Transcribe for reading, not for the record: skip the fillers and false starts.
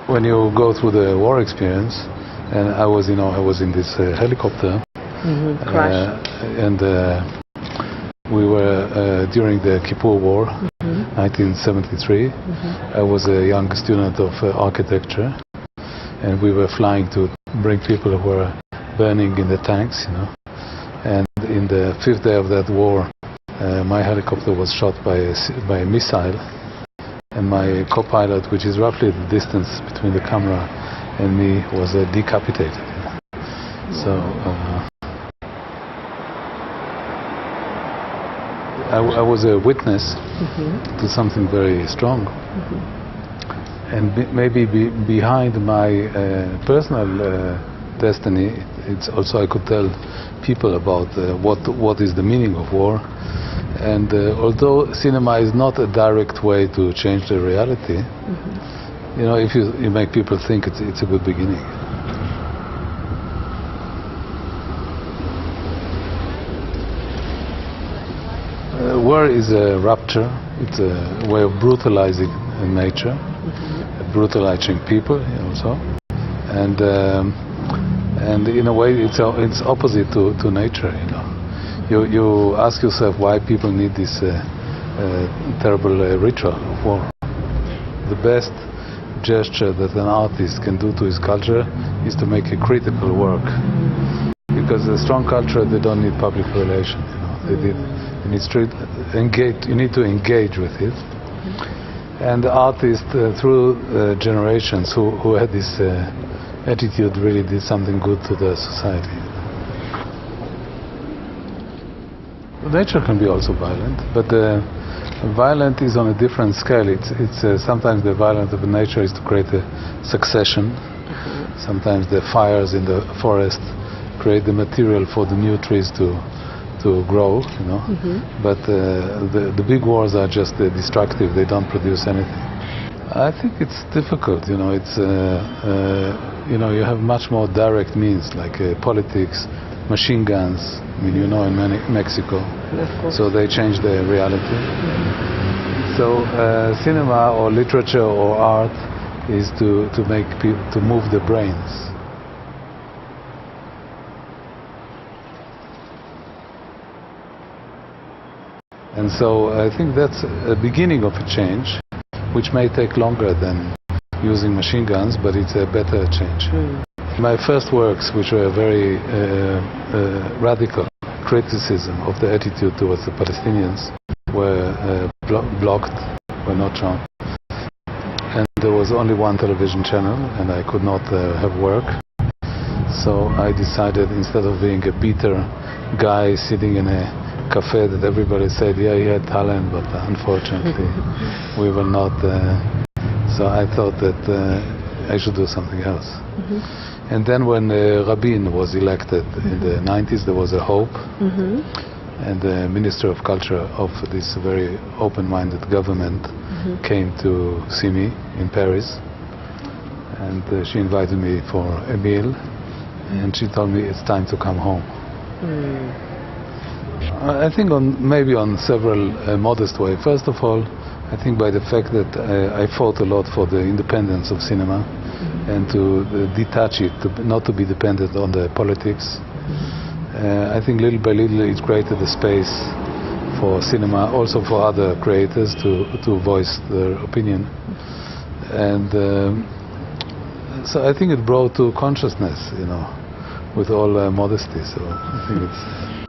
when you go through the war experience, and I was in this helicopter, crash, and we were during the Kippur War, 1973. I was a young student of architecture, and we were flying to bring people who were burning in the tanks, And in the 5th day of that war, my helicopter was shot by a missile, and my co-pilot, which is roughly the distance between the camera and me, was decapitated. So I was a witness to something very strong, and maybe behind my personal destiny, it's also I could tell people about what is the meaning of war. And although cinema is not a direct way to change the reality, if you make people think, it's a good beginning. War is a rupture. It's a way of brutalizing nature, brutalizing people, also, and in a way it's opposite to nature. You ask yourself why people need this terrible ritual of war. The best gesture that an artist can do to his culture is to make a critical work. Because a strong culture, they don't need public relations. You need to engage with it. And the artist, through generations who had this attitude, really did something good to the society. Nature can be also violent, but violent is on a different scale. It's sometimes the violence of nature is to create a succession. Sometimes the fires in the forest create the material for the new trees to grow, But the big wars are just destructive. They don't produce anything. I think it's difficult. It's you have much more direct means like politics, machine guns. In Mexico, so they change the reality. So cinema or literature or art is to make people to move the brains. And so I think that's a beginning of a change, which may take longer than using machine guns, but it's a better change. My first works, which were very radical criticism of the attitude towards the Palestinians, were blocked, were not shown. And there was only one television channel, and I could not have work. So I decided, instead of being a bitter guy sitting in a cafe that everybody said, yeah, he had talent, but unfortunately we were not. So I thought that I should do something else. And then when Rabin was elected in the 90s, there was a hope. And the Minister of Culture of this very open-minded government came to see me in Paris. And she invited me for a meal. And she told me it's time to come home. I think maybe on several modest ways. First of all, I think by the fact that I fought a lot for the independence of cinema and to detach it, not to be dependent on the politics. I think little by little it created a space for cinema, also for other creators to voice their opinion. And so I think it brought to consciousness, with all modesty. So I think it's